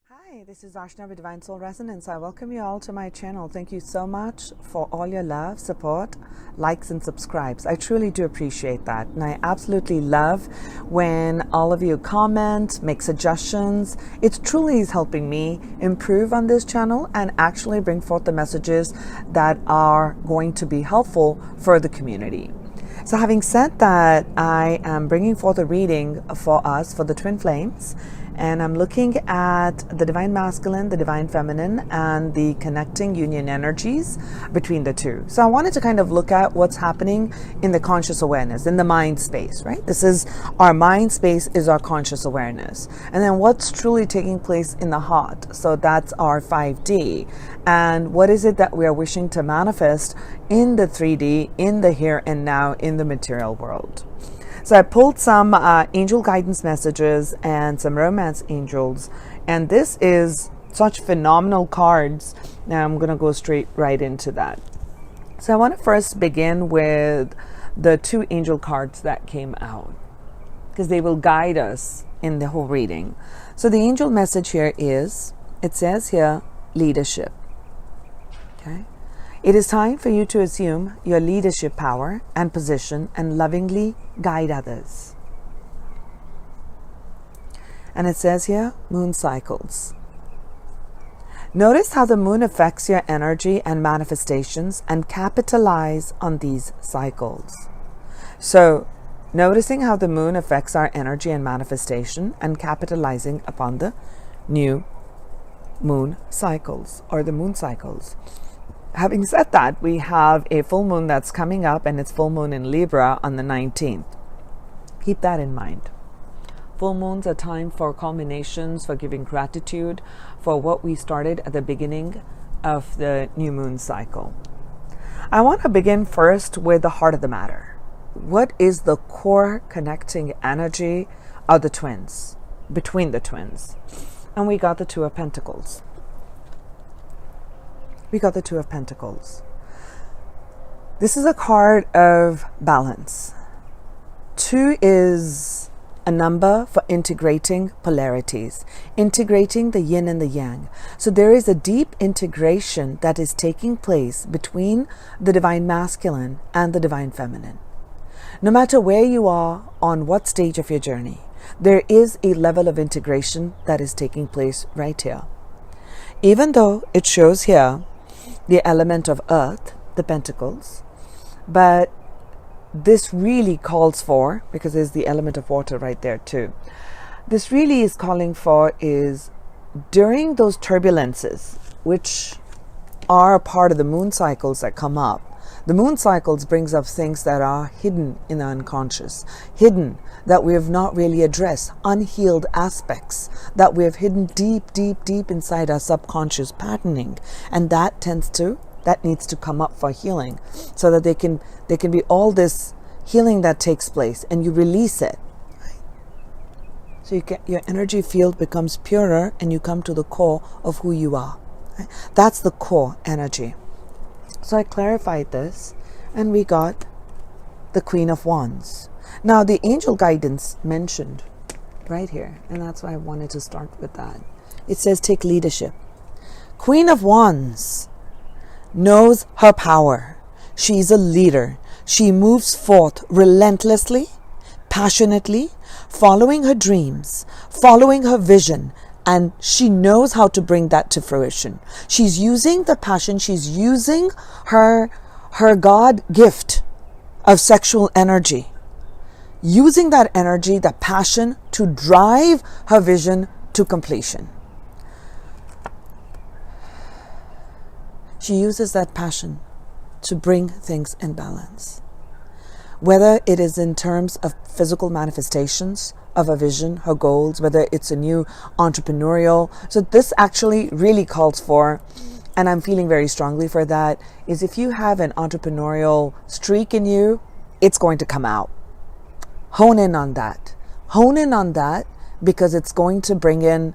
Hi, this is Ashna with Divine Soul Resonance. I welcome you all to my channel. Thank you so much for all your love, support, likes, and subscribes. I truly do appreciate that. And I absolutely love when all of you comment, make suggestions. It truly is helping me improve on this channel and actually bring forth the messages that are going to be helpful for the community. So having said that, I am bringing forth a reading for us for the twin flames, and I'm looking at the divine masculine, the divine feminine, and the connecting union energies between the two. So I wanted to kind of look at what's happening in the conscious awareness, in the mind space, right? This is our mind space, is our conscious awareness. And then what's truly taking place in the heart. So that's our 5D. And what is it that we are wishing to manifest in the 3D, in the here and now, in the material world. So I pulled some angel guidance messages and some romance angels, and this is such phenomenal cards. Now I'm going to go straight right into that. So I want to first begin with the two angel cards that came out, because they will guide us in the whole reading. So the angel message here is, it says here, leadership. Okay. It is time for you to assume your leadership power and position and lovingly guide others. And it says here, moon cycles. Notice how the moon affects your energy and manifestations and capitalize on these cycles. So, noticing how the moon affects our energy and manifestation and capitalizing upon the new moon cycles or the moon cycles. Having said that, we have a full moon that's coming up, and it's full moon in Libra on the 19th. Keep that in mind. Full moons are time for culminations, for giving gratitude for what we started at the beginning of the new moon cycle. I want to begin first with the heart of the matter. What is the core connecting energy of the twins, between the twins? And we got the Two of Pentacles. We got the Two of Pentacles. This is a card of balance. Two is a number for integrating polarities, integrating the yin and the yang. So there is a deep integration that is taking place between the divine masculine and the divine feminine. No matter where you are, on what stage of your journey, there is a level of integration that is taking place right here. Even though it shows here the element of earth, the pentacles, but this really calls for, because there's the element of water right there too, this really is calling for is during those turbulences, which are a part of the moon cycles that come up. The moon cycles brings up things that are hidden in the unconscious, hidden, that we have not really addressed, unhealed aspects that we have hidden deep, deep, deep inside our subconscious patterning. And that needs to come up for healing, so that there can be all this healing that takes place, and you release it. So your energy field becomes purer, and you come to the core of who you are. Right? That's the core energy. So I clarified this, and we got the Queen of Wands. Now the angel guidance mentioned right here, and that's why I wanted to start with that. It says take leadership. Queen of Wands knows her power. She's a leader. She moves forth relentlessly, passionately, following her dreams, following her vision, and she knows how to bring that to fruition. She's using the passion, she's using her God gift of sexual energy, using that energy, that passion, to drive her vision to completion. She uses that passion to bring things in balance. Whether it is in terms of physical manifestations of a vision, her goals, whether it's a new entrepreneurial. So this actually really calls for, and I'm feeling very strongly for that, is if you have an entrepreneurial streak in you, it's going to come out. Hone in on that. Hone in on that, because it's going to bring in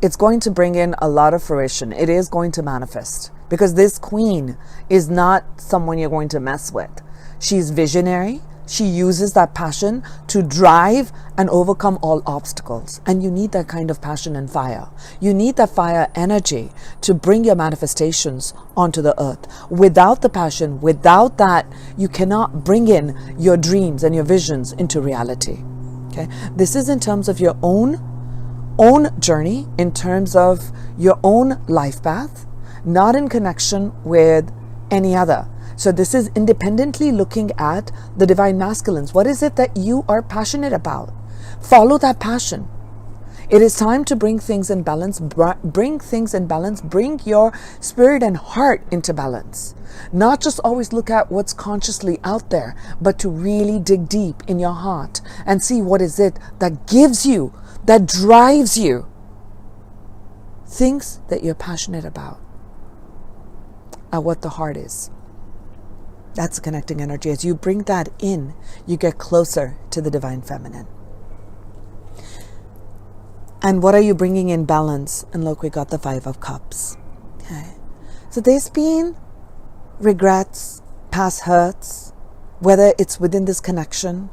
a lot of fruition. It is going to manifest, because this queen is not someone you're going to mess with. She's visionary. she uses that passion to drive and overcome all obstacles. And you need that kind of passion and fire. You need that fire energy to bring your manifestations onto the earth. Without the passion, without that, you cannot bring in your dreams and your visions into reality. Okay? This is in terms of your own journey, in terms of your own life path, not in connection with any other. So this is independently looking at the divine masculines. What is it that you are passionate about? Follow that passion. It is time to bring things in balance. Bring things in balance. Bring your spirit and heart into balance. Not just always look at what's consciously out there, but to really dig deep in your heart and see what is it that gives you, that drives you. Things that you're passionate about are what the heart is. That's connecting energy. As you bring that in, you get closer to the divine feminine. And what are you bringing in balance? And look, we got the 5 of Cups. Okay. So there's been regrets, past hurts, whether it's within this connection.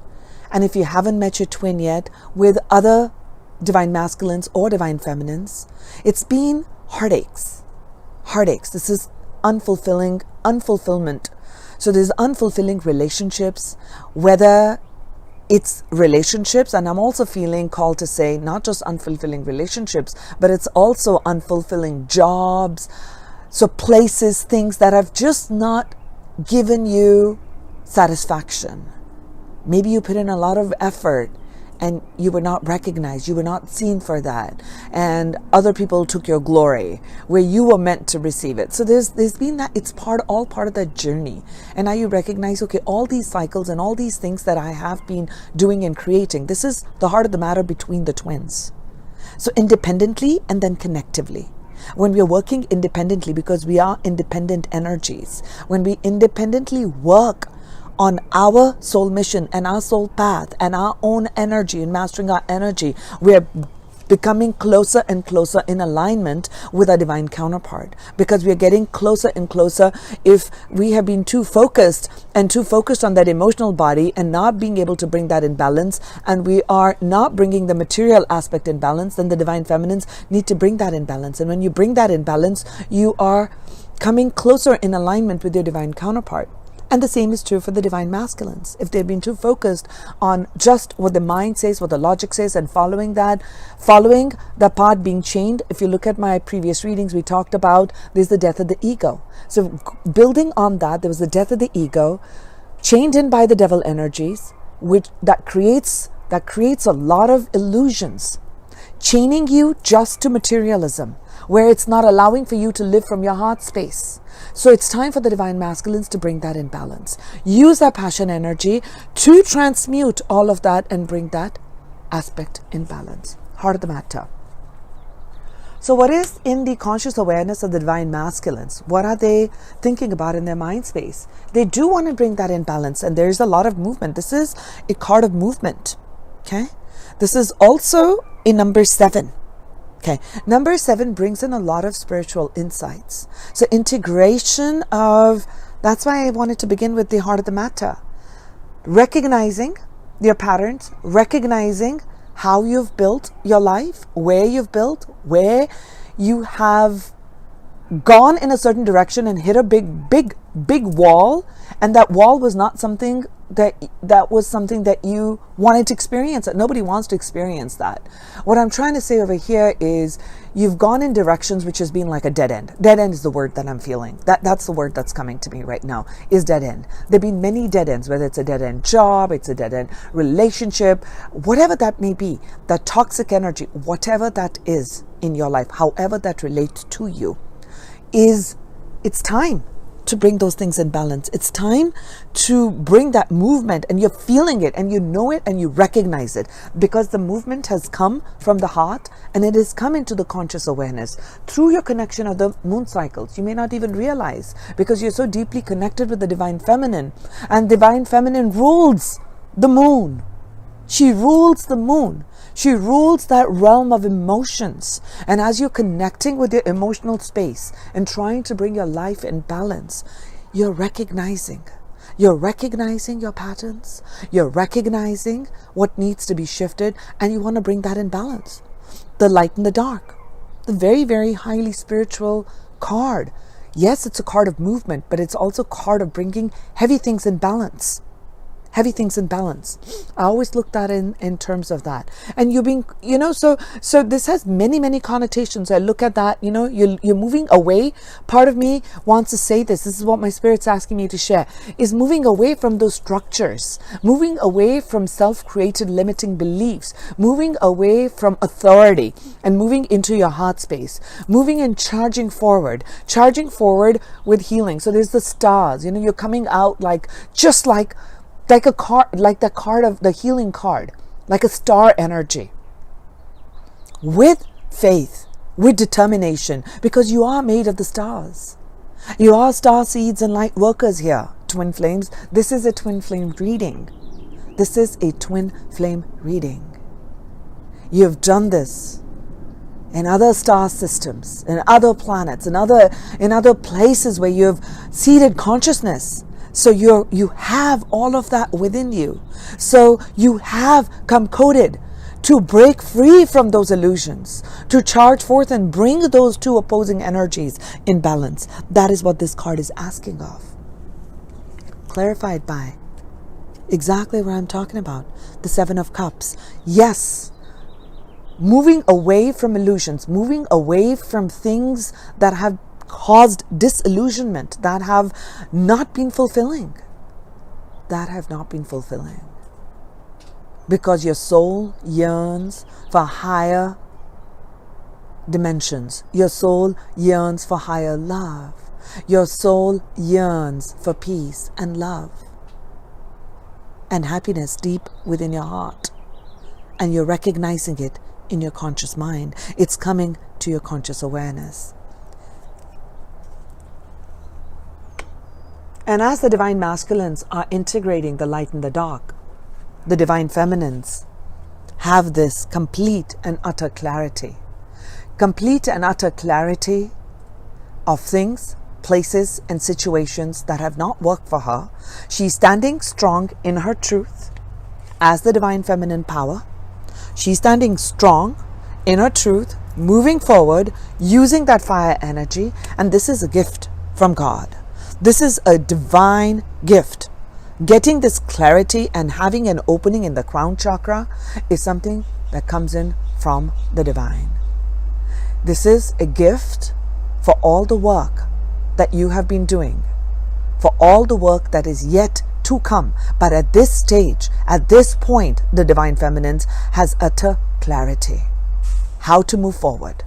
And if you haven't met your twin yet, with other divine masculines or divine feminines, it's been heartaches. Heartaches. This is unfulfillment. So there's unfulfilling relationships, whether it's relationships, and I'm also feeling called to say not just unfulfilling relationships, but it's also unfulfilling jobs. So places, things that have just not given you satisfaction. Maybe you put in a lot of effort and you were not recognized, you were not seen for that, and other people took your glory where you were meant to receive it. So there's been that. It's all part of that journey. And now you recognize, okay, all these cycles and all these things that I have been doing and creating, this is the heart of the matter between the twins. So independently and then connectively. When we are working independently, because we are independent energies, when we independently work on our soul mission and our soul path and our own energy and mastering our energy, we are becoming closer and closer in alignment with our divine counterpart, because we are getting closer and closer. If we have been too focused on that emotional body and not being able to bring that in balance, and we are not bringing the material aspect in balance, then the divine feminines need to bring that in balance. And when you bring that in balance, you are coming closer in alignment with your divine counterpart. And the same is true for the divine masculines. If they've been too focused on just what the mind says, what the logic says, and following the path being chained. If you look at my previous readings, we talked about there's the death of the ego. So building on that, there was the death of the ego, chained in by the devil energies, which that creates a lot of illusions, chaining you just to materialism, where it's not allowing for you to live from your heart space. So it's time for the divine masculines to bring that in balance. Use that passion energy to transmute all of that and bring that aspect in balance. Heart of the matter. So what is in the conscious awareness of the divine masculines? What are they thinking about in their mind space? They do want to bring that in balance, and there's a lot of movement. This is a card of movement. Okay? This is also a number 7. Okay, number 7 brings in a lot of spiritual insights. So integration of, that's why I wanted to begin with the heart of the matter. Recognizing your patterns, recognizing how you've built your life, where you've built, where you have gone in a certain direction and hit a big wall, and that wall was not something that was something that you wanted to experience. That nobody wants to experience that. What I'm trying to say over here is you've gone in directions which has been like a dead end. Dead end is the word that I'm feeling. That's the word that's coming to me right now, is dead end. There've been many dead ends, whether it's a dead end job, it's a dead end relationship, whatever that may be, that toxic energy, whatever that is in your life, however that relates to you, it's time to bring those things in balance. It's time to bring that movement, and you're feeling it and you know it and you recognize it, because the movement has come from the heart and it has come into the conscious awareness through your connection of the moon cycles. You may not even realize, because you're so deeply connected with the divine feminine, and divine feminine rules the moon. She rules the moon. She rules that realm of emotions. And as you're connecting with your emotional space and trying to bring your life in balance, you're recognizing You're recognizing your patterns. You're recognizing what needs to be shifted, and you want to bring that in balance. The light and the dark. The very, very highly spiritual card. Yes, it's a card of movement, but it's also a card of bringing heavy things in balance. Heavy things in balance. I always look at it in terms of that. And you're being, so this has many, many connotations. I look at that, you're moving away. Part of me wants to say this is what my spirit's asking me to share, is moving away from those structures, moving away from self-created limiting beliefs, moving away from authority, and moving into your heart space, moving and charging forward with healing. So there's the stars, you're coming out like a card, like the card of the healing card, like a star energy, with faith, with determination, because you are made of the stars. You are star seeds and light workers here, twin flames. This is a twin flame reading. This is a twin flame reading. You've done this in other star systems, in other planets, in other places where you've seeded consciousness. So you have all of that within you. So you have come coded to break free from those illusions, to charge forth and bring those two opposing energies in balance. That is what this card is asking of. Clarified by exactly what I'm talking about. The Seven of Cups. Yes. Moving away from illusions, moving away from things that have caused disillusionment, that have not been fulfilling. Because your soul yearns for higher dimensions. Your soul yearns for higher love. Your soul yearns for peace and love and happiness deep within your heart. And you're recognizing it in your conscious mind. It's coming to your conscious awareness. And as the divine masculines are integrating the light and the dark, the divine feminines have this complete and utter clarity. Complete and utter clarity of things, places, and situations that have not worked for her. She's standing strong in her truth as the divine feminine power. She's standing strong in her truth, moving forward, using that fire energy. And this is a gift from God. This is a divine gift. Getting this clarity and having an opening in the crown chakra is something that comes in from the divine. This is a gift for all the work that you have been doing, for all the work that is yet to come. But at this stage, at this point, the divine feminines has utter clarity how to move forward.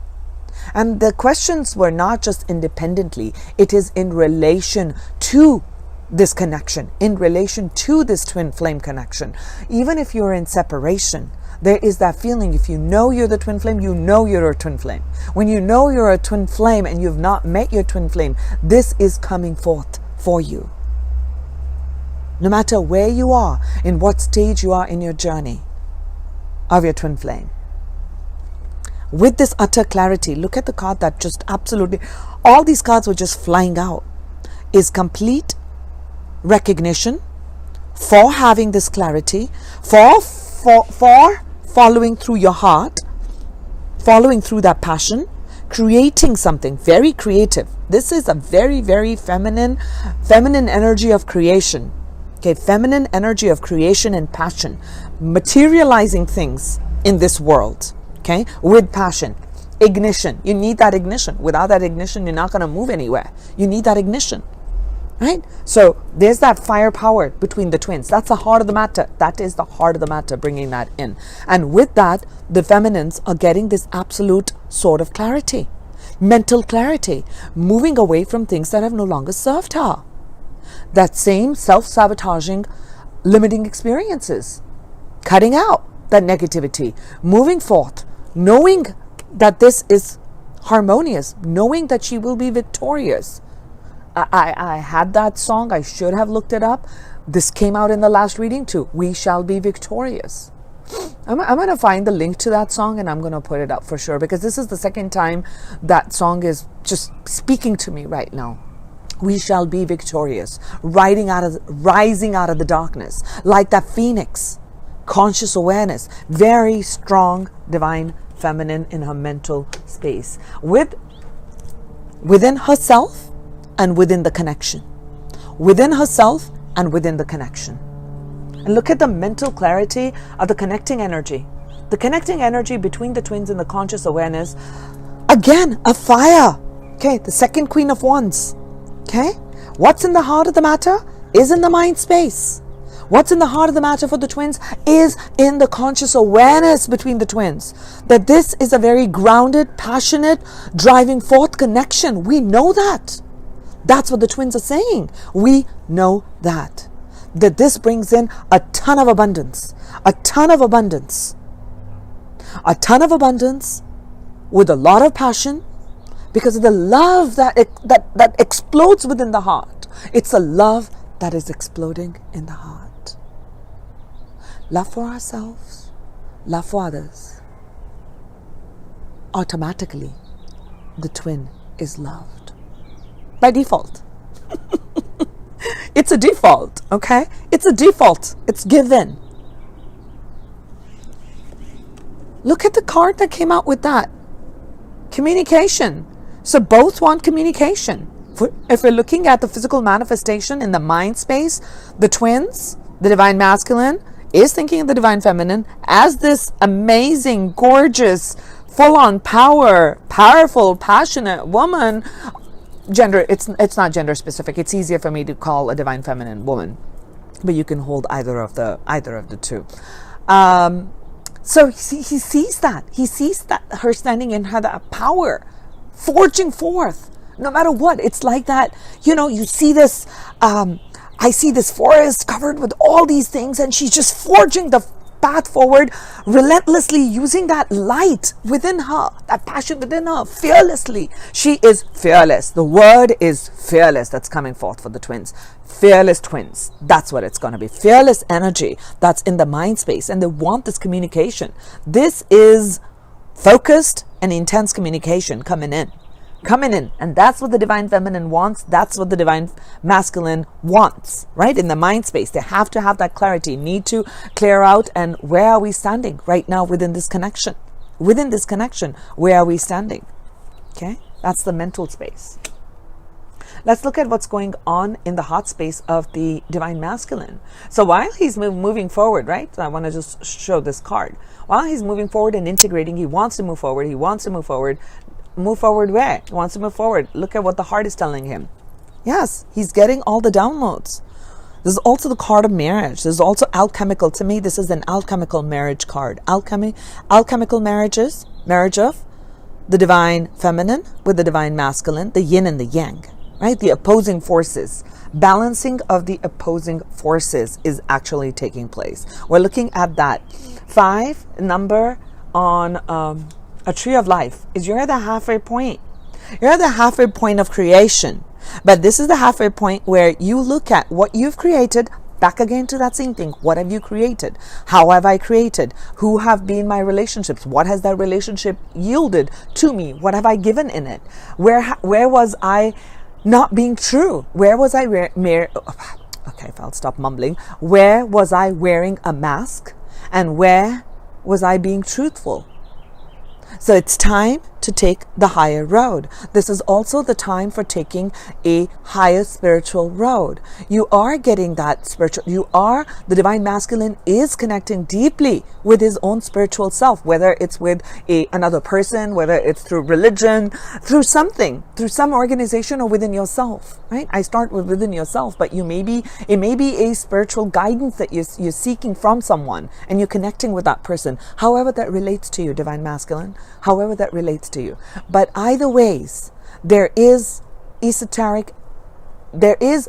And the questions were not just independently, it is in relation to this connection, in relation to this twin flame connection. Even if you're in separation, there is that feeling, if you know you're the twin flame, you know you're a twin flame. When you know you're a twin flame and you've not met your twin flame, this is coming forth for you. No matter where you are, in what stage you are in your journey of your twin flame. With this utter clarity, look at the card that just absolutely, all these cards were just flying out, is complete recognition for having this clarity, for following through your heart, following through that passion, creating something very creative. This is a very, very feminine energy of creation. Okay, feminine energy of creation and passion, materializing things in this world. Okay, with passion, ignition. You need that ignition. Without that ignition, you're not going to move anywhere. You need that ignition, right? So there's that firepower between the twins. That's the heart of the matter. That is the heart of the matter, bringing that in. And with that, the feminines are getting this absolute sort of clarity, mental clarity, moving away from things that have no longer served her. That same self-sabotaging, limiting experiences, cutting out that negativity, moving forth, knowing that this is harmonious, knowing that she will be victorious. I had that song. I should have looked it up. This came out in the last reading too. We shall be victorious. I'm going to find the link to that song and I'm going to put it up for sure, because this is the second time that song is just speaking to me right now. We shall be victorious, rising out of the darkness, like that phoenix. Conscious awareness, very strong divine feminine in her mental space, within herself and within the connection. Within herself and within the connection. And look at the mental clarity of the connecting energy. The connecting energy between the twins and the conscious awareness. Again, a fire. Okay, the second Queen of Wands. Okay, what's in the heart of the matter is in the mind space. What's in the heart of the matter for the twins is in the conscious awareness between the twins. That this is a very grounded, passionate, driving forth connection. We know that. That's what the twins are saying. We know that. That this brings in a ton of abundance. A ton of abundance. A ton of abundance with a lot of passion because of the love that explodes within the heart. It's a love that is exploding in the heart. Love for ourselves, love for others. Automatically, the twin is loved. By default. It's a default, okay? It's a default. It's given. Look at the card that came out with that. Communication. So both want communication. If we're looking at the physical manifestation in the mind space, the twins, the divine masculine, is thinking of the divine feminine as this amazing, gorgeous, full-on powerful, passionate woman. Gender, it's not gender specific. It's easier for me to call a divine feminine woman, but you can hold either of the two. So he sees that. He sees that her standing in her that power, forging forth, no matter what. It's like that, you see this, I see this forest covered with all these things, and she's just forging the path forward, relentlessly using that light within her, that passion within her, fearlessly. She is fearless. The word is fearless that's coming forth for the twins. Fearless twins. That's what it's going to be. Fearless energy that's in the mind space, and they want this communication. This is focused and intense communication coming in, and that's what the divine feminine wants. That's what the divine masculine wants, right? In the mind space, they have to have that clarity, need to clear out. And where are we standing right now within this connection? Within this connection, where are we standing? Okay, that's the mental space. Let's look at what's going on in the heart space of the divine masculine. So while he's moving forward, right? I want to just show this card. While he's moving forward and integrating, he wants to move forward. He wants to move forward. Move forward where? He wants to move forward. Look at what the heart is telling him. Yes, he's getting all the downloads. There's also the card of marriage. There's also alchemical. To me, this is an alchemical marriage card. Alchemical marriages, marriage of the divine feminine with the divine masculine, the yin and the yang, right? The opposing forces. Balancing of the opposing forces is actually taking place. We're looking at that. 5 number on a tree of life is you're at the halfway point. You're at the halfway point of creation. But this is the halfway point where you look at what you've created, back again to that same thing. What have you created? How have I created? Who have been my relationships? What has that relationship yielded to me? What have I given in it? Where was I not being true? Where was I okay, I'll stop mumbling. Where was I wearing a mask? And where was I being truthful? So it's time to take the higher road. This is also the time for taking a higher spiritual road. You are getting that spiritual, the divine masculine is connecting deeply with his own spiritual self, whether it's with another person, whether it's through religion, through something, through some organization, or within yourself, right? I start with within yourself, but it may be a spiritual guidance that you're seeking from someone, and you're connecting with that person, however that relates to you, divine masculine, however that relates to you. But either ways, there is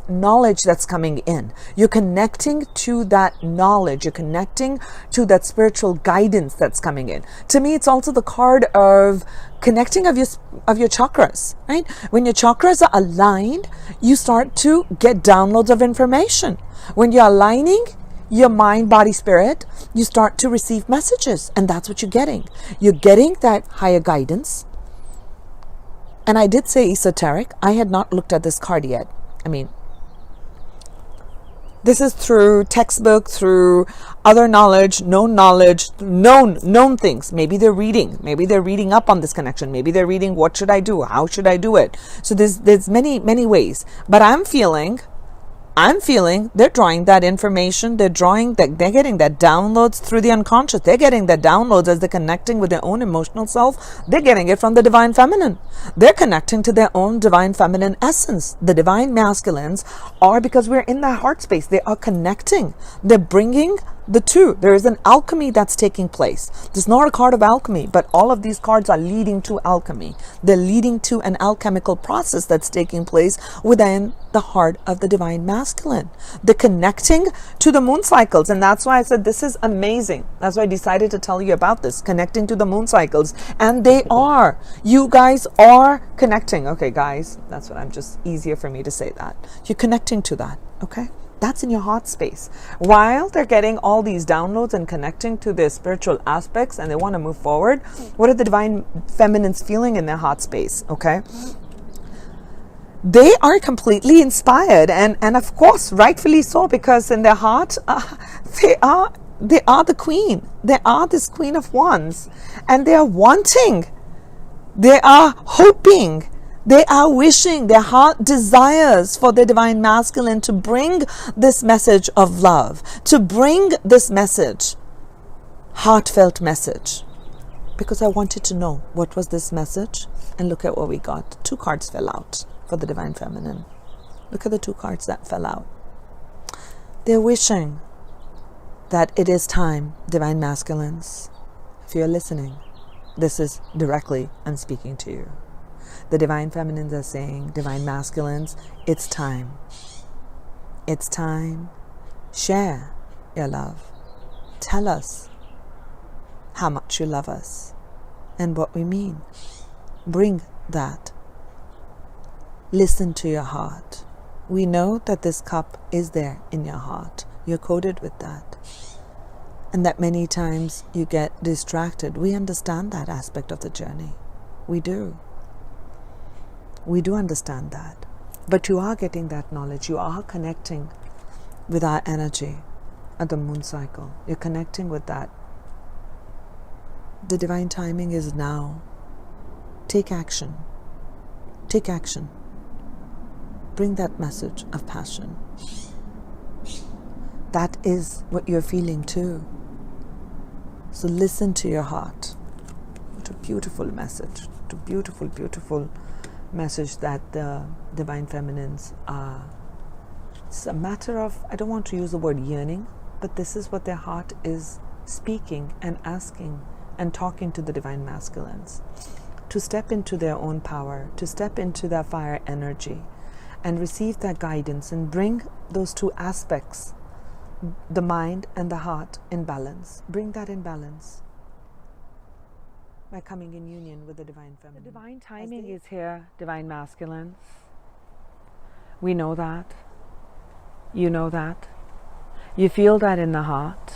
knowledge that's coming in. You're connecting to that knowledge. You're connecting to that spiritual guidance that's coming in. To me, it's also the card of connecting of your chakras, right? When your chakras are aligned, you start to get downloads of information. When you're aligning your mind, body, spirit, you start to receive messages, and that's what you're getting. You're getting that higher guidance. And I did say esoteric. I had not looked at this card yet. I mean, this is through textbook, through other knowledge, known things. Maybe they're reading up on this connection. Maybe they're reading, what should I do? How should I do it? So there's many ways. But I'm feeling they're drawing that information. They're getting that downloads through the unconscious. They're getting that downloads as they're connecting with their own emotional self. They're getting it from the divine feminine. They're connecting to their own divine feminine essence. The divine masculines are, because we're in that heart space, they are connecting. They're bringing the two. There is an alchemy that's taking place. There's not a card of alchemy, but all of these cards are leading to alchemy. They're leading to an alchemical process that's taking place within the heart of the divine masculine. They're connecting to the moon cycles, and that's why I said this is amazing. That's why I decided to tell you about this, connecting to the moon cycles. And you guys are connecting. Okay, guys, that's what I'm just easier for me to say that. You're connecting to that, okay? That's in your heart space. While they're getting all these downloads and connecting to their spiritual aspects and they want to move forward, what are the divine feminines feeling in their heart space? Okay. They are completely inspired and of course, rightfully so, because in their heart, they are the queen. They are this Queen of Wands, and they are wanting, they are hoping, they are wishing, their heart desires for the divine masculine to bring this message of love, to bring this message, heartfelt message. Because I wanted to know what was this message, and look at what we got. 2 cards fell out for the divine feminine. Look at the 2 cards that fell out. They're wishing that it is time, divine masculines. If you're listening, this is directly, I'm speaking to you. The divine feminines are saying, divine masculines, it's time. It's time. Share your love. Tell us how much you love us and what we mean. Bring that. Listen to your heart. We know that this cup is there in your heart. You're coded with that. And that many times you get distracted. We understand that aspect of the journey. We do. We do understand that. But you are getting that knowledge. You are connecting with our energy at the moon cycle. You're connecting with that. The divine timing is now. Take action. Take action. Bring that message of passion. That is what you're feeling too. So listen to your heart. What a beautiful message. What a beautiful, beautiful message that the divine feminines are. It's a matter of, I don't want to use the word yearning, but this is what their heart is speaking and asking and talking to the divine masculines. To step into their own power, to step into their fire energy and receive that guidance and bring those 2 aspects, the mind and the heart, in balance. Bring that in balance by coming in union with the divine feminine. The divine timing is here, divine masculines. We know that. You know that. You feel that in the heart.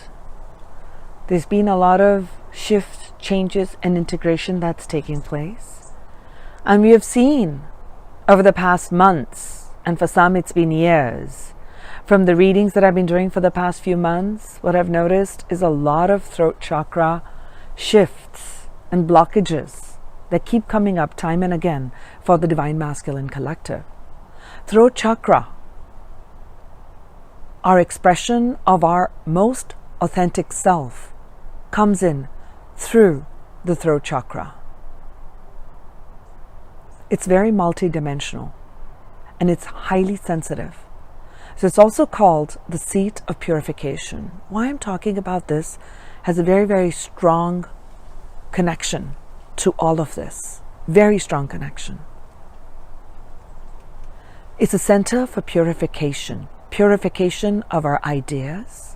There's been a lot of shifts, changes, and integration that's taking place. And we have seen over the past months, and for some it's been years, from the readings that I've been doing for the past few months, what I've noticed is a lot of throat chakra shifts and blockages that keep coming up time and again for the divine masculine collective. Throat chakra, our expression of our most authentic self, comes in through the throat chakra. It's very multidimensional and it's highly sensitive. So it's also called the seat of purification. Why I'm talking about this has a very, very strong connection to all of this. Very strong connection. It's a center for purification. Purification of our ideas.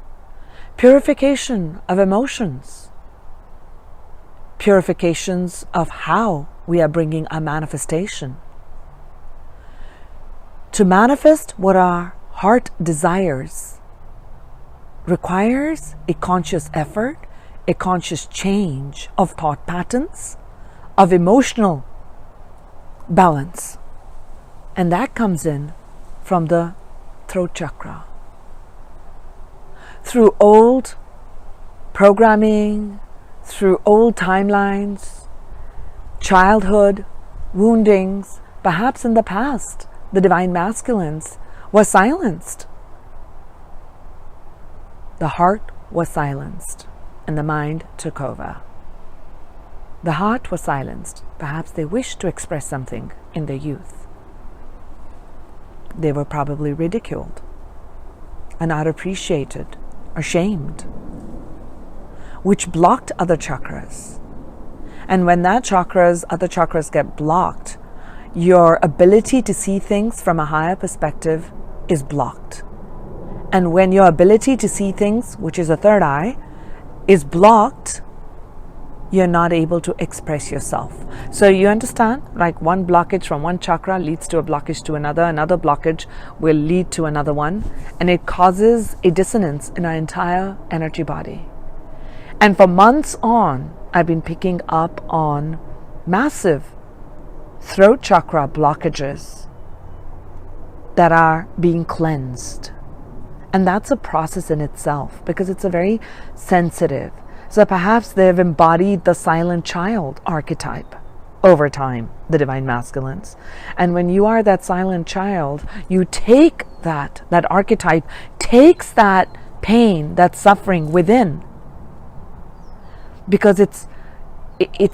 Purification of emotions. Purifications of how we are bringing our manifestation. To manifest what our heart desires requires a conscious effort, a conscious change of thought patterns, of emotional balance. And that comes in from the throat chakra. Through old programming, through old timelines, childhood, woundings, perhaps in the past, the divine masculines were silenced. The heart was silenced and the mind took over. The heart was silenced. Perhaps they wished to express something in their youth. They were probably ridiculed, and not appreciated, or shamed, which blocked other chakras. And when other chakras get blocked, your ability to see things from a higher perspective is blocked. And when your ability to see things, which is a third eye, is blocked, you're not able to express yourself. So you understand, like one blockage from one chakra leads to a blockage to another blockage will lead to another one, and it causes a dissonance in our entire energy body. And for months on, I've been picking up on massive throat chakra blockages that are being cleansed. And that's a process in itself, because it's a very sensitive. So perhaps they've embodied the silent child archetype over time, the divine masculines. And when you are that silent child, you take that archetype takes that pain, that suffering within, because it's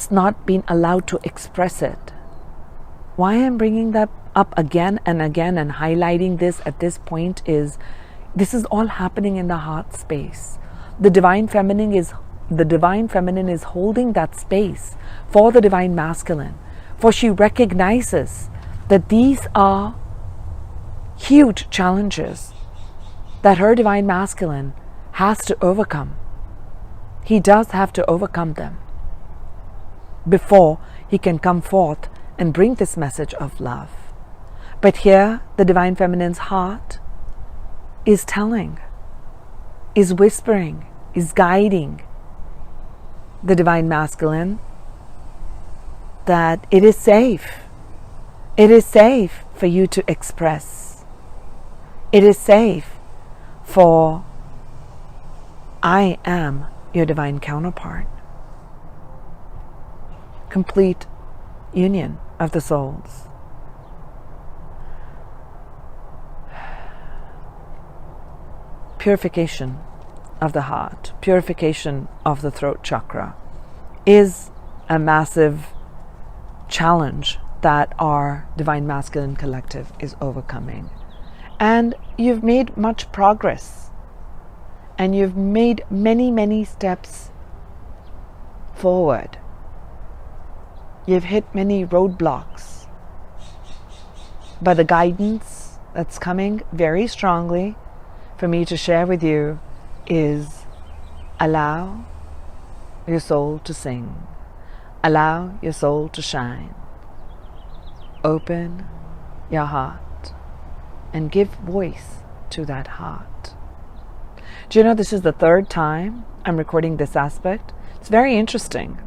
not been allowed to express it. Why I'm bringing that up again and again and highlighting this at this point is this is all happening in the heart space. The divine feminine is holding that space for the divine masculine, for she recognizes that these are huge challenges that her divine masculine has to overcome. He does have to overcome them before he can come forth and bring this message of love. But here, the divine feminine's heart is telling, is whispering, is guiding the divine masculine that it is safe. It is safe for you to express. It is safe for I am your divine counterpart. Complete union of the souls. Purification of the heart, purification of the throat chakra is a massive challenge that our divine masculine collective is overcoming. And you've made much progress, and you've made many, many steps forward. You've hit many roadblocks, but the guidance that's coming very strongly for me to share with you is allow your soul to sing, allow your soul to shine, open your heart and give voice to that heart. Do you know this is the third time I'm recording this aspect? It's very interesting.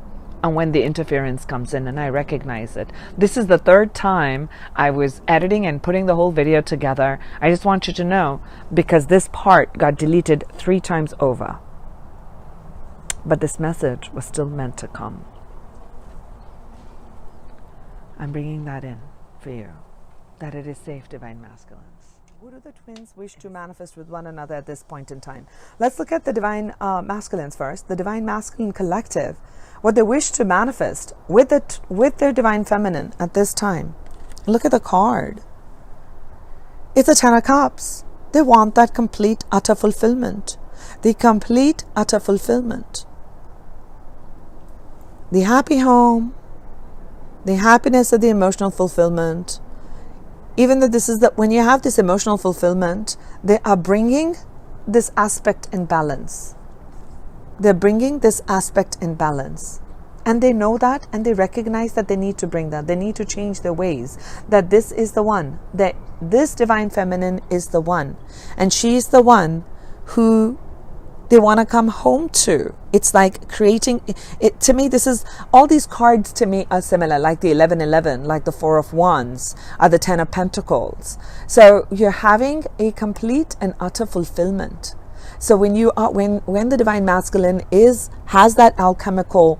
And when the interference comes in, and I recognize it. This is the third time I was editing and putting the whole video together. I just want you to know, because this part got deleted 3 times over. But this message was still meant to come. I'm bringing that in for you, that it is safe, divine masculines. Who do the twins wish to manifest with one another at this point in time? Let's look at the divine masculines first. The divine masculine collective, what they wish to manifest with their divine feminine at this time. Look at the card. It's a 10 of Cups. They want that complete, utter fulfillment. The complete, utter fulfillment. The happy home, the happiness of the emotional fulfillment. Even though this is that when you have this emotional fulfillment, they are bringing this aspect in balance. They're bringing this aspect in balance. And they know that, and they recognize that they need to bring that. They need to change their ways. That this is the one. That this divine feminine is the one. And she is the one who they want to come home to. It's like creating it. To me, this is, all these cards to me are similar, like the 1111, like the Four of Wands, or the Ten of Pentacles. So you're having a complete and utter fulfillment. So when you are, when the divine masculine has that alchemical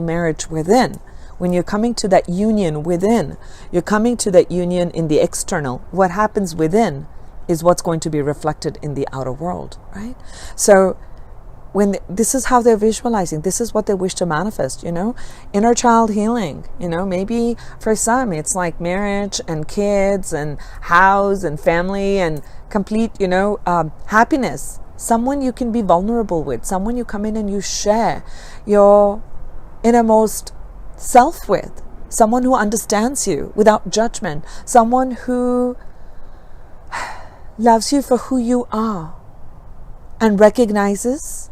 marriage within, when you're coming to that union within, you're coming to that union in the external. What happens within is what's going to be reflected in the outer world, right? So this is how they're visualizing, this is what they wish to manifest, inner child healing, maybe for some it's like marriage and kids and house and family and complete, happiness. Someone you can be vulnerable with, someone you come in and you share your innermost self with, someone who understands you without judgment, someone who loves you for who you are and recognizes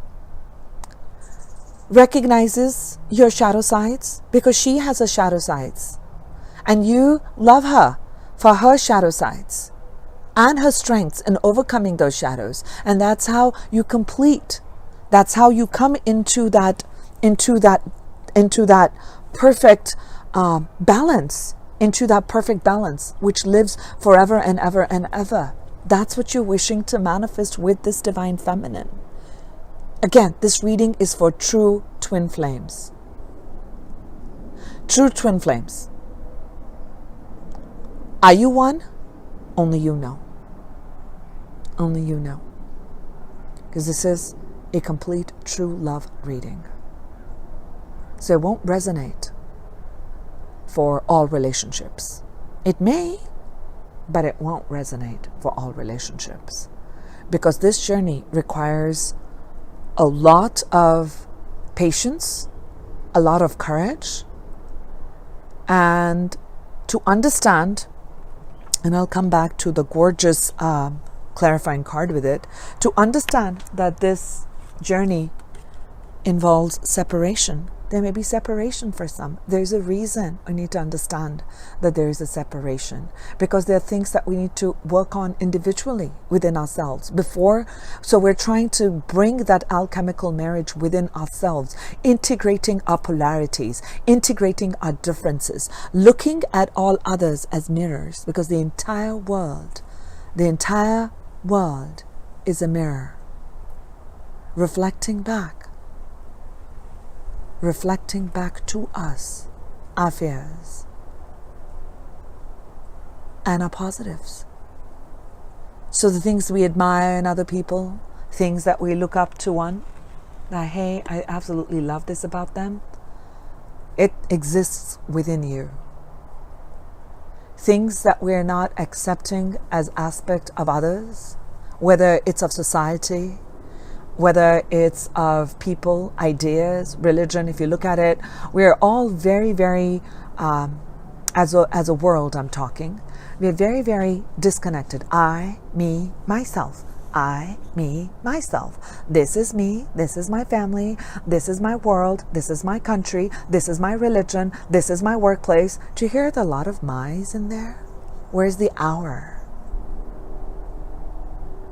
your shadow sides, because she has her shadow sides and you love her for her shadow sides and her strengths in overcoming those shadows. And that's how you complete, that's how you come into that perfect balance, into that perfect balance which lives forever and ever and ever. That's what you're wishing to manifest with this divine feminine. Again, this reading is for true twin flames. True twin flames. Are you one? Only you know. Only you know. Because this is a complete true love reading. So it won't resonate for all relationships. It may, but it won't resonate for all relationships, because this journey requires a lot of patience, a lot of courage, and to understand, and I'll come back to the gorgeous clarifying card with it, to understand that this journey involves separation. There may be separation for some. There's a reason we need to understand that there is a separation, because there are things that we need to work on individually within ourselves before. So we're trying to bring that alchemical marriage within ourselves, integrating our polarities, integrating our differences, looking at all others as mirrors, because the entire world is a mirror, reflecting back to us our fears and our positives. So the things we admire in other people, things that we look up to one, that, hey, I absolutely love this about them, it exists within you. Things that we're not accepting as aspect of others, whether it's of society, whether it's of people, ideas, religion. If you look at it, we're all very, very, as a world I'm talking, we're very, very disconnected. I, me, myself. I, me, myself. This is me, this is my family, this is my world, this is my country, this is my religion, this is my workplace. Do you hear the lot of my's in there? Where's the our?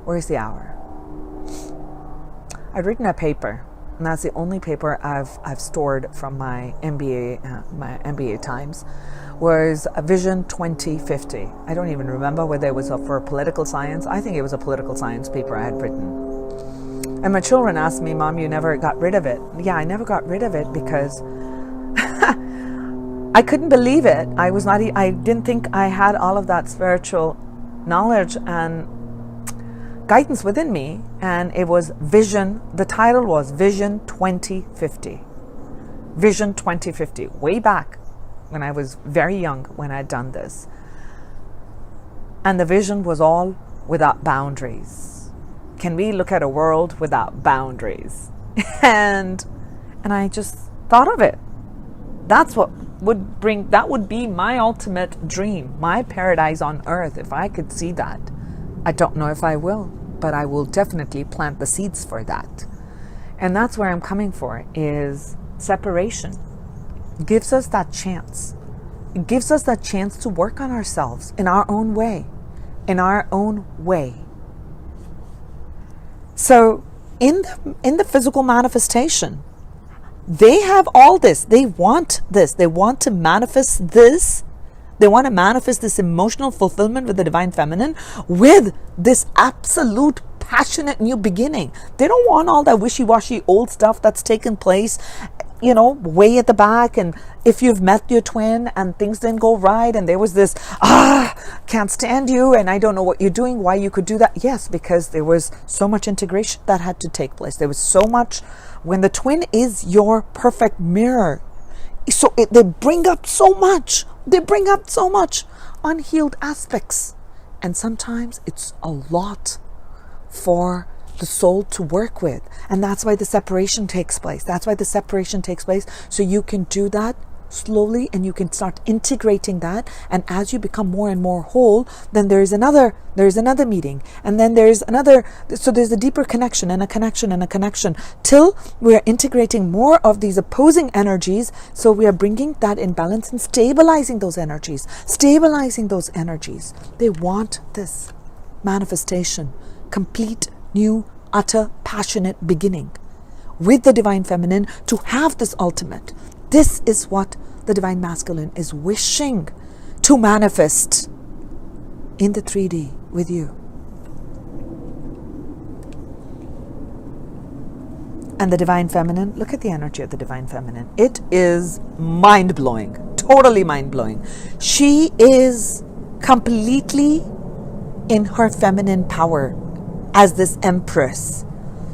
Where's the our? I've written a paper, and that's the only paper I've stored from my MBA times, was a Vision 2050. I don't even remember whether it was for political science. I think it was a political science paper I had written. And my children asked me, Mom, you never got rid of it. Yeah, I never got rid of it because I couldn't believe it. I didn't think I had all of that spiritual knowledge and guidance within me, and it was Vision. The title was Vision 2050. Vision 2050, way back when I was very young when I'd done this. And the vision was all without boundaries. Can we look at a world without boundaries? and I just thought of it. That's what that would be my ultimate dream, my paradise on earth, if I could see that. I don't know if I will, but I will definitely plant the seeds for that. And that's where I'm coming for, is separation. It gives us that chance. It gives us that chance to work on ourselves in our own way. In our own way. So in the physical manifestation. They have all this. They want this. They want to manifest this. They want to manifest this emotional fulfillment with the divine feminine, with this absolute passionate new beginning. They don't want all that wishy-washy old stuff that's taken place, way at the back. And if you've met your twin and things didn't go right and there was this, can't stand you and I don't know what you're doing, why you could do that. Yes, because there was so much integration that had to take place. There was so much. When the twin is your perfect mirror, so they bring up so much. They bring up so much unhealed aspects. And sometimes it's a lot for the soul to work with. And that's why the separation takes place. So you can do that slowly and you can start integrating that. And as you become more and more whole, then there's another meeting. And then there's another. So there's a deeper connection and a connection and a connection till we're integrating more of these opposing energies. So we are bringing that in balance and stabilizing those energies. They want this manifestation, complete, new, utter, passionate beginning with the divine feminine to have this ultimate. This is what the divine masculine is wishing to manifest in the 3D with you. And the divine feminine, look at the energy of the divine feminine. It is mind-blowing, totally mind-blowing. She is completely in her feminine power as this empress.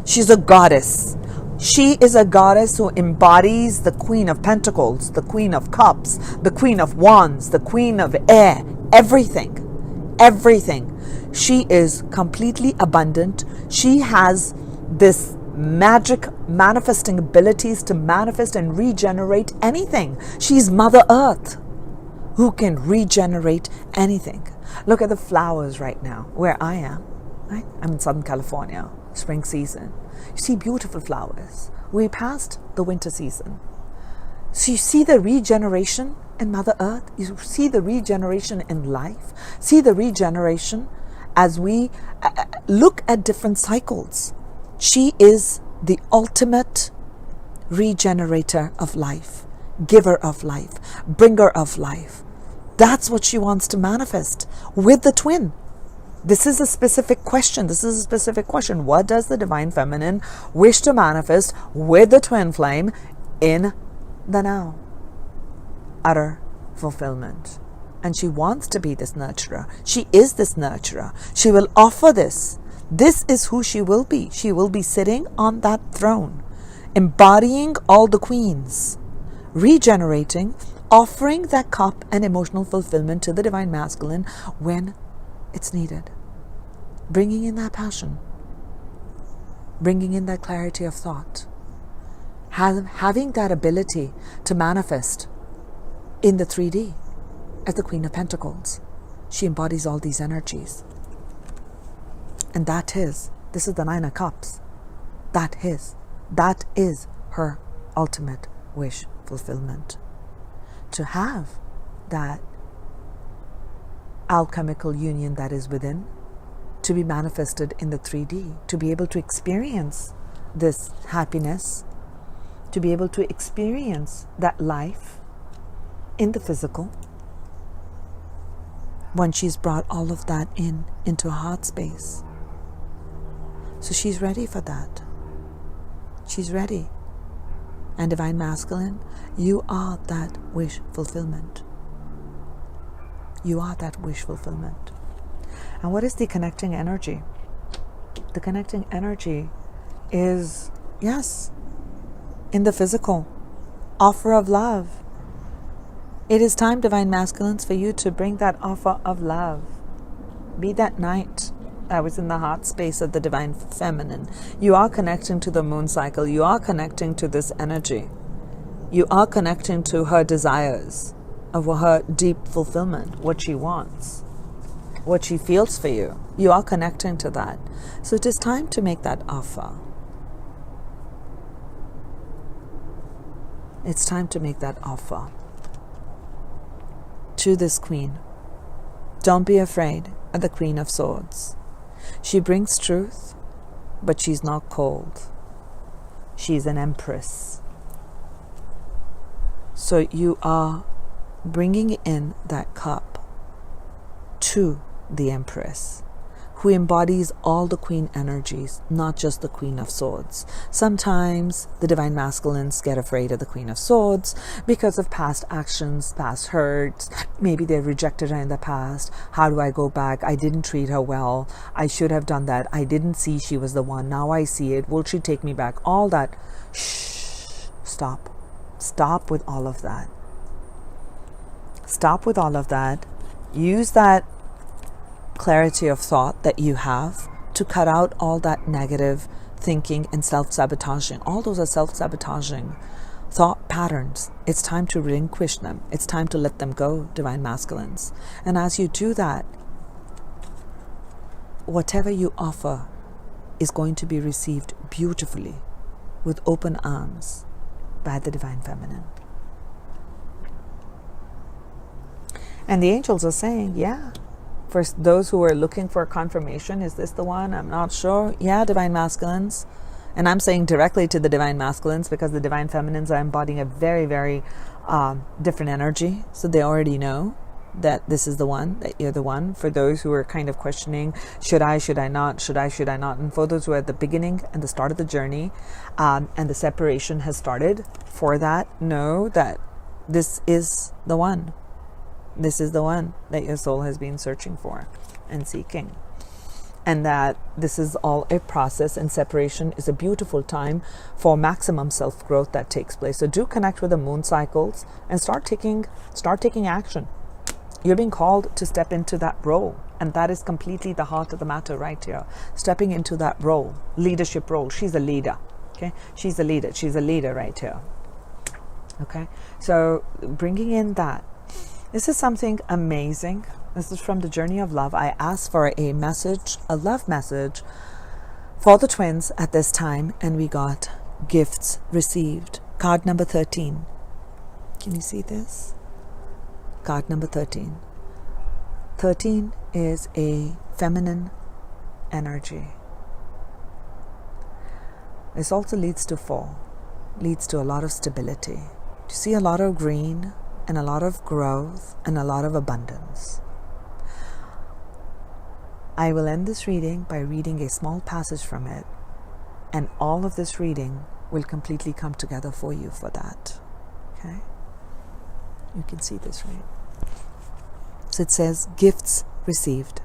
She's a goddess. She is a goddess who embodies the Queen of Pentacles, the Queen of Cups, the Queen of Wands, the Queen of Air, everything. She is completely abundant. She has this magic manifesting abilities to manifest and regenerate anything. She's Mother Earth who can regenerate anything. Look at the flowers right now where I am. Right? I'm in Southern California, spring season. You see beautiful flowers. We passed the winter season. So you see the regeneration in Mother Earth. You see the regeneration in life. See the regeneration as we look at different cycles. She is the ultimate regenerator of life, giver of life, bringer of life. That's what she wants to manifest with the twin. This is a specific question. What does the divine feminine wish to manifest with the twin flame in the now? Utter fulfillment. And she wants to be this nurturer. She is this nurturer. She will offer this. This is who she will be. She will be sitting on that throne, embodying all the queens, regenerating, offering that cup and emotional fulfillment to the divine masculine when it's needed. Bringing in that passion, bringing in that clarity of thought, having that ability to manifest in the 3D as the Queen of Pentacles. She embodies all these energies. And this is the 9 of Cups. That is her ultimate wish fulfillment. To have that alchemical union that is within, to be manifested in the 3D, to be able to experience this happiness, to be able to experience that life in the physical, when she's brought all of that into her heart space. So she's ready for that. She's ready. And divine masculine, you are that wish fulfillment. You are that wish fulfillment. And what is the connecting energy? The connecting energy is, yes, in the physical, offer of love. It is time, divine masculines, for you to bring that offer of love. Be that knight that was in the heart space of the divine feminine. You are connecting to the moon cycle. You are connecting to this energy. You are connecting to her desires of her deep fulfillment, what she wants, what she feels for you. You are connecting to that. So it is time to make that offer. It's time to make that offer to this queen. Don't be afraid of the Queen of Swords. She brings truth, but she's not cold. She's an empress. So you are bringing in that cup to the empress, who embodies all the queen energies, not just the Queen of Swords. Sometimes the divine masculines get afraid of the Queen of Swords because of past actions, past hurts. Maybe they rejected her in the past. How do I go back? I didn't treat her well. I should have done that. I didn't see she was the one. Now I see it. Will she take me back? All that. Shh. Stop. Stop with all of that. Stop with all of that. Use that clarity of thought that you have to cut out all that negative thinking and self-sabotaging. All those are self-sabotaging thought patterns. It's time to relinquish them. It's time to let them go, divine masculines. And as you do that, whatever you offer is going to be received beautifully with open arms by the divine feminine. And the angels are saying, yeah, for those who are looking for confirmation, is this the one? I'm not sure. Yeah, divine masculines. And I'm saying directly to the divine masculines because the divine feminines are embodying a very, very different energy. So they already know that this is the one, that you're the one. For those who are kind of questioning, should I not, should I not? And for those who are at the beginning and the start of the journey and the separation has started, for that, know that this is the one. This is the one that your soul has been searching for and seeking. And that this is all a process, and separation is a beautiful time for maximum self-growth that takes place. So do connect with the moon cycles and start taking action. You're being called to step into that role. And that is completely the heart of the matter right here. Stepping into that role, leadership role. She's a leader. Okay? She's a leader. She's a leader right here. Okay? So bringing in that. This is something amazing. This is from the Journey of Love. I asked for a message, a love message for the twins at this time, and we got gifts received. Card number 13. Can you see this? Card number 13. 13 is a feminine energy. This also leads to 4, leads to a lot of stability. You see a lot of green, and a lot of growth, and a lot of abundance. I will end this reading by reading a small passage from it, and all of this reading will completely come together for you for that. Okay? You can see this, right? So it says, gifts received.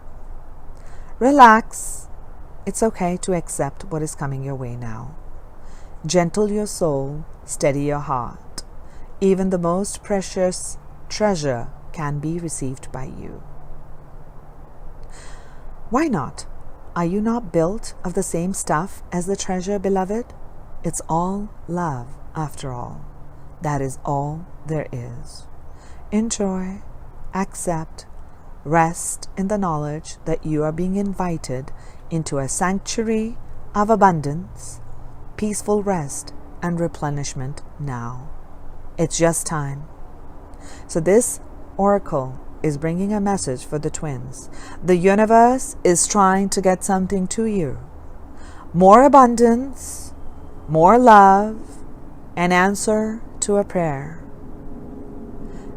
Relax. It's okay to accept what is coming your way now. Gentle your soul, steady your heart. Even the most precious treasure can be received by you. Why not? Are you not built of the same stuff as the treasure, beloved? It's all love, after all. That is all there is. Enjoy, accept, rest in the knowledge that you are being invited into a sanctuary of abundance, peaceful rest, and replenishment now. It's just time. So this oracle is bringing a message for the twins. The universe is trying to get something to you. More abundance, more love, an answer to a prayer.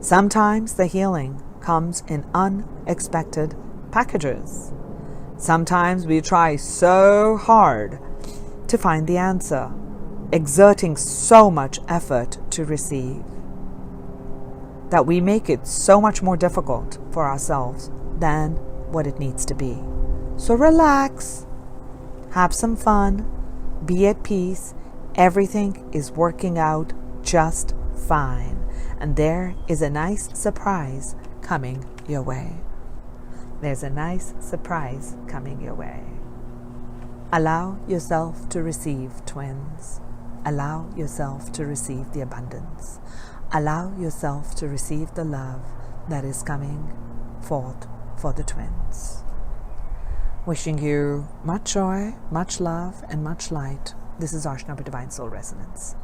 Sometimes the healing comes in unexpected packages. Sometimes we try so hard to find the answer, exerting so much effort to receive, that we make it so much more difficult for ourselves than what it needs to be. So relax, have some fun, be at peace. Everything is working out just fine. And there is a nice surprise coming your way. There's a nice surprise coming your way. Allow yourself to receive, twins. Allow yourself to receive the abundance. Allow yourself to receive the love that is coming forth for the twins. Wishing you much joy, much love, and much light. This is Arshna with Divine Soul Resonance.